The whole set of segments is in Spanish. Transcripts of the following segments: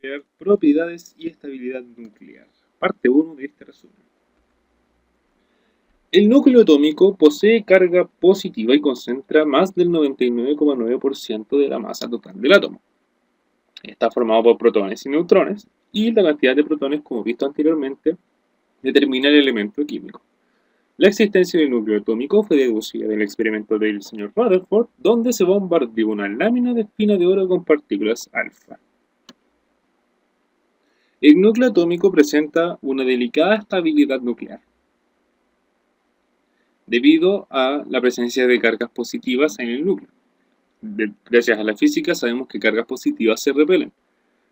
nuclear, propiedades y estabilidad nuclear. Parte 1 de este resumen. El núcleo atómico posee carga positiva y concentra más del 99,9% de la masa total del átomo. Está formado por protones y neutrones, y la cantidad de protones, como visto anteriormente, determina el elemento químico. La existencia del núcleo atómico fue deducida del experimento del Sr. Rutherford, donde se bombardeó una lámina de espina de oro con partículas alfa. El núcleo atómico presenta una delicada estabilidad nuclear, debido a la presencia de cargas positivas en el núcleo. Gracias a la física sabemos que cargas positivas se repelen.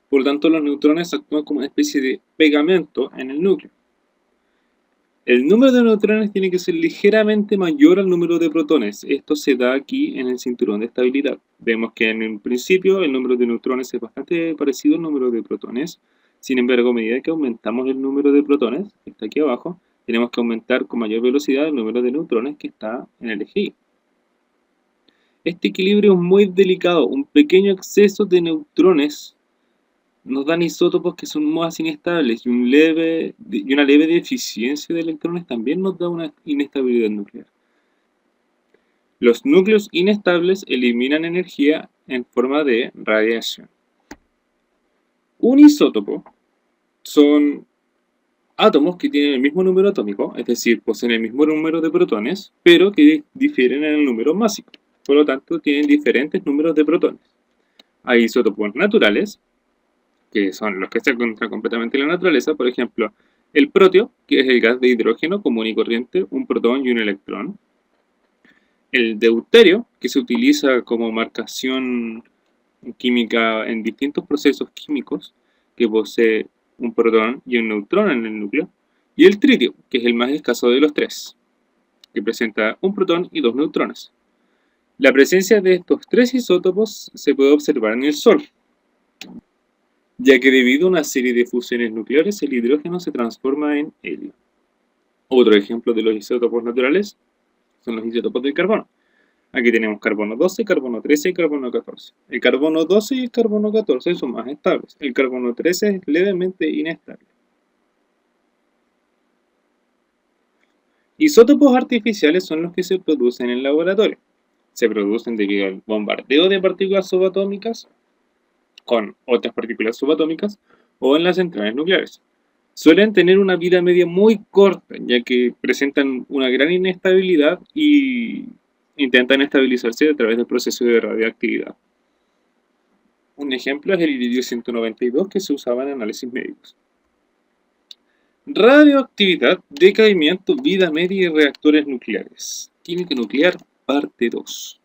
Por lo tanto, los neutrones actúan como una especie de pegamento en el núcleo. El número de neutrones tiene que ser ligeramente mayor al número de protones. Esto se da aquí en el cinturón de estabilidad. Vemos que en un principio el número de neutrones es bastante parecido al número de protones. Sin embargo, a medida que aumentamos el número de protones, que está aquí abajo, tenemos que aumentar con mayor velocidad el número de neutrones que está en el eje Y. Este equilibrio es muy delicado. Un pequeño exceso de neutrones nos dan isótopos que son más inestables y una leve deficiencia de electrones también nos da una inestabilidad nuclear. Los núcleos inestables eliminan energía en forma de radiación. Un isótopo son átomos que tienen el mismo número atómico, es decir, poseen el mismo número de protones, pero que difieren en el número másico. Por lo tanto, tienen diferentes números de protones. Hay isótopos naturales, que son los que se encuentran completamente en la naturaleza, por ejemplo, el protio, que es el gas de hidrógeno común y corriente, un protón y un electrón. El deuterio, que se utiliza como marcación química en distintos procesos químicos, que posee un protón y un neutrón en el núcleo. Y el tritio, que es el más escaso de los tres, que presenta un protón y dos neutrones. La presencia de estos tres isótopos se puede observar en el Sol, ya que debido a una serie de fusiones nucleares el hidrógeno se transforma en helio. Otro ejemplo de los isótopos naturales son los isótopos del carbono. Aquí tenemos carbono 12, carbono 13 y carbono 14. El carbono 12 y el carbono 14 son más estables. El carbono 13 es levemente inestable. Isótopos artificiales son los que se producen en el laboratorio. Se producen debido al bombardeo de partículas subatómicas con otras partículas subatómicas o en las centrales nucleares. Suelen tener una vida media muy corta, ya que presentan una gran inestabilidad y intentan estabilizarse a través del proceso de radioactividad. Un ejemplo es el iridio 192 que se usaba en análisis médicos. Radioactividad, decaimiento, vida media y reactores nucleares. Química nuclear, parte 2.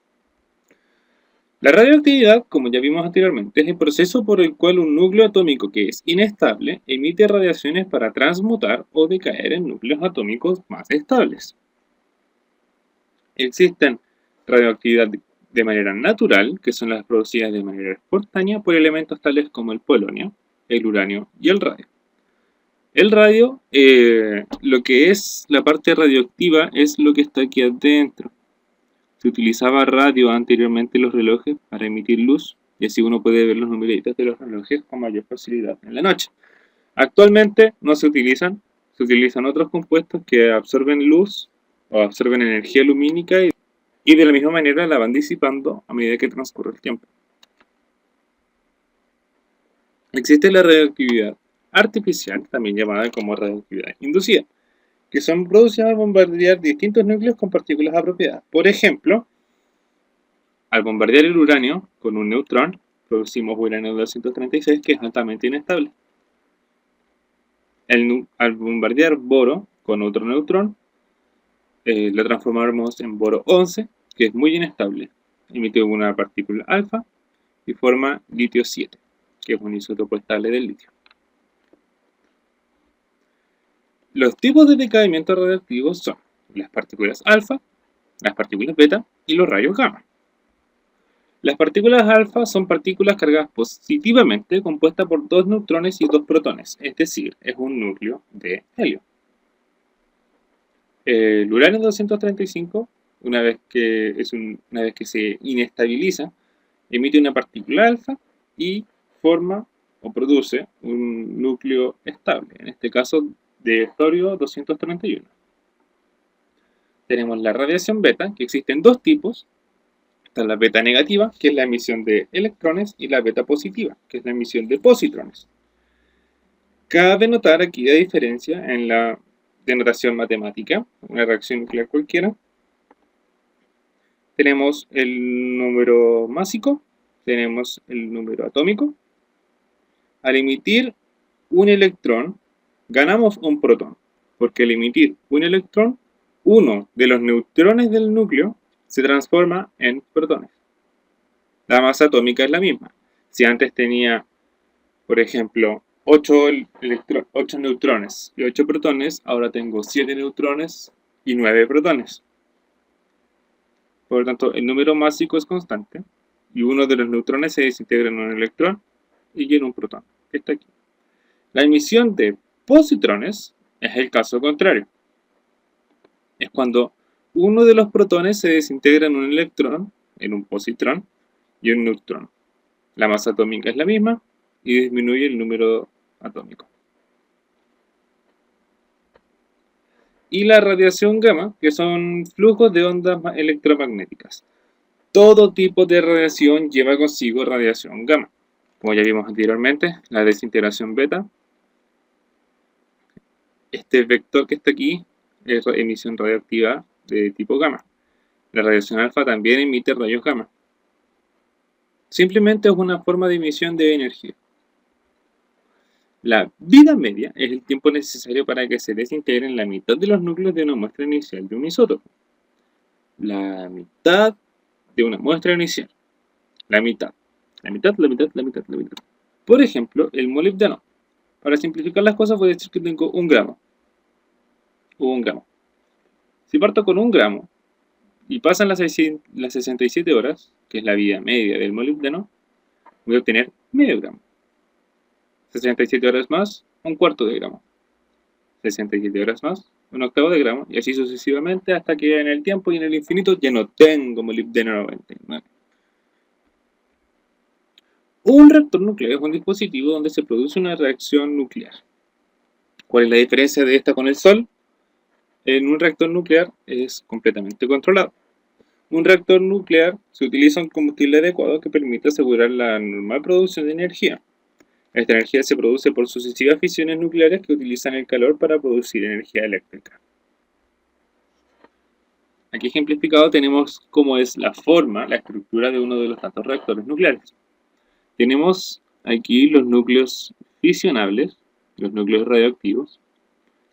La radioactividad, como ya vimos anteriormente, es el proceso por el cual un núcleo atómico que es inestable emite radiaciones para transmutar o decaer en núcleos atómicos más estables. Existen radioactividad de manera natural, que son las producidas de manera espontánea por elementos tales como el polonio, el uranio y el radio. El radio, lo que es la parte radioactiva es lo que está aquí adentro. Se utilizaba radio anteriormente en los relojes para emitir luz y así uno puede ver los numeritos de los relojes con mayor facilidad en la noche. Actualmente no se utilizan otros compuestos que absorben luz o absorben energía lumínica y de la misma manera la van disipando a medida que transcurre el tiempo. Existe la radioactividad artificial, también llamada como radioactividad inducida, que son producidas al bombardear distintos núcleos con partículas apropiadas. Por ejemplo, al bombardear el uranio con un neutrón, producimos uranio 236, que es altamente inestable. Al bombardear boro con otro neutrón, lo transformamos en boro 11, que es muy inestable. Emite una partícula alfa y forma litio 7, que es un isótopo estable del litio. Los tipos de decaimiento radioactivo son las partículas alfa, las partículas beta y los rayos gamma. Las partículas alfa son partículas cargadas positivamente compuestas por dos neutrones y dos protones, es decir, es un núcleo de helio. El uranio 235, una vez que se inestabiliza, emite una partícula alfa y forma o produce un núcleo estable, en este caso de torio 231. Tenemos la radiación beta, que existen dos tipos. Está la beta negativa, que es la emisión de electrones, y la beta positiva, que es la emisión de positrones. Cabe notar aquí la diferencia en la denotación matemática, una reacción nuclear cualquiera. Tenemos el número másico, tenemos el número atómico. Al emitir un electrón, ganamos un protón, porque al emitir un electrón, uno de los neutrones del núcleo se transforma en protones. La masa atómica es la misma. Si antes tenía, por ejemplo, 8 neutrones y 8 protones, ahora tengo 7 neutrones y 9 protones. Por lo tanto, el número másico es constante y uno de los neutrones se desintegra en un electrón y en un protón, que está aquí. La emisión de positrones es el caso contrario. Es cuando uno de los protones se desintegra en un electrón, en un positrón y un neutrón. La masa atómica es la misma y disminuye el número atómico. Y la radiación gamma, que son flujos de ondas electromagnéticas. Todo tipo de radiación lleva consigo radiación gamma. Como ya vimos anteriormente, la desintegración beta. Este vector que está aquí es emisión radioactiva de tipo gamma. La radiación alfa también emite rayos gamma. Simplemente es una forma de emisión de energía. La vida media es el tiempo necesario para que se desintegren la mitad de los núcleos de una muestra inicial de un isótopo. La mitad de una muestra inicial. La mitad. La mitad. Por ejemplo, el molibdeno. Para simplificar las cosas voy a decir que tengo 1 gramo. O 1 gramo. Si parto con 1 gramo y pasan las 67 horas, que es la vida media del molibdeno, voy a obtener medio gramo. 67 horas más, 1/4 de gramo. 67 horas más, 1/8 de gramo, y así sucesivamente hasta que en el tiempo y en el infinito ya no tengo molibdeno 99. Un reactor nuclear es un dispositivo donde se produce una reacción nuclear. ¿Cuál es la diferencia de esta con el Sol? En un reactor nuclear es completamente controlado. Un reactor nuclear se utiliza un combustible adecuado que permite asegurar la normal producción de energía. Esta energía se produce por sucesivas fisiones nucleares que utilizan el calor para producir energía eléctrica. Aquí ejemplificado tenemos cómo es la forma, la estructura de uno de los tantos reactores nucleares. Tenemos aquí los núcleos fisionables, los núcleos radioactivos,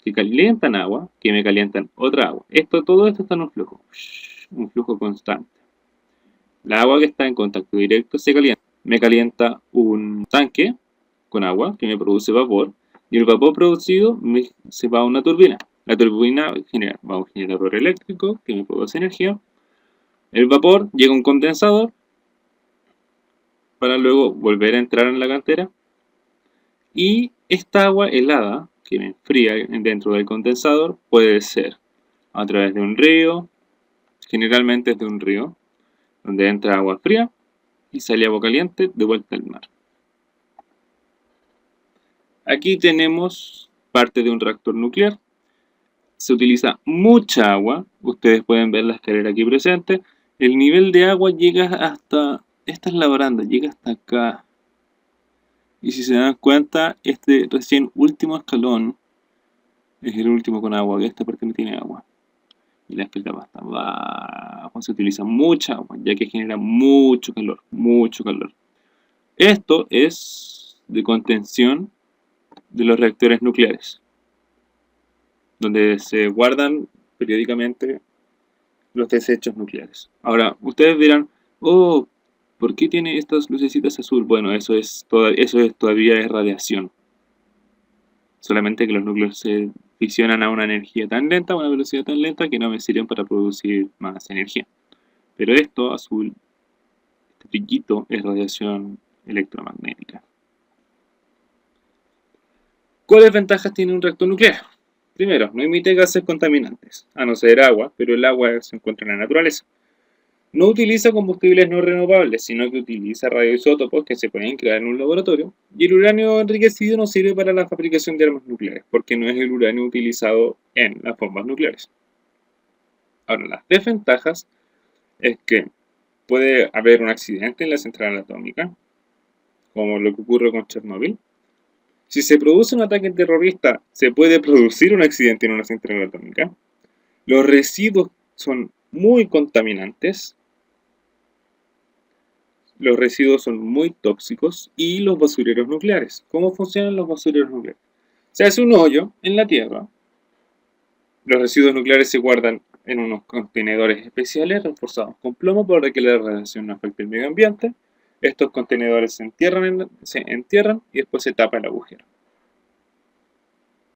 que calientan agua, que me calientan otra agua. Todo esto está en un flujo constante. La agua que está en contacto directo se calienta. Me calienta un tanque con agua que me produce vapor, y el vapor producido se va a una turbina. La turbina va a un generador eléctrico que me produce energía. El vapor llega a un condensador para luego volver a entrar en la cantera, y esta agua helada que me enfría dentro del condensador puede ser a través de un río, generalmente es de un río, donde entra agua fría y sale agua caliente de vuelta al mar. Aquí tenemos parte de un reactor nuclear. Se utiliza mucha agua, ustedes pueden ver la escalera aquí presente. El nivel de agua llega hasta, esta es la baranda, llega hasta acá. Y si se dan cuenta, este recién último escalón es el último con agua, que esta parte no tiene agua. Y la escalera va hasta abajo, se utiliza mucha agua, ya que genera mucho calor, mucho calor. Esto es de contención de los reactores nucleares, donde se guardan periódicamente los desechos nucleares. Ahora, ustedes dirán, oh, ¿por qué tiene estas lucecitas azul? Bueno, eso todavía es radiación. Solamente que los núcleos se fisionan a una energía tan lenta, a una velocidad tan lenta, que no me sirven para producir más energía. Pero esto, azul, este brillito, es radiación electromagnética. ¿Cuáles ventajas tiene un reactor nuclear? Primero, no emite gases contaminantes, a no ser agua, pero el agua se encuentra en la naturaleza. No utiliza combustibles no renovables, sino que utiliza radioisótopos que se pueden crear en un laboratorio. Y el uranio enriquecido no sirve para la fabricación de armas nucleares, porque no es el uranio utilizado en las bombas nucleares. Ahora, las desventajas es que puede haber un accidente en la central atómica, como lo que ocurre con Chernobyl. Si se produce un ataque terrorista, se puede producir un accidente en una central atómica. Los residuos son muy contaminantes. Los residuos son muy tóxicos y los basureros nucleares. ¿Cómo funcionan los basureros nucleares? Se hace un hoyo en la Tierra. Los residuos nucleares se guardan en unos contenedores especiales reforzados con plomo para que la radiación no afecte el medio ambiente. Estos contenedores se entierran y después se tapa el agujero.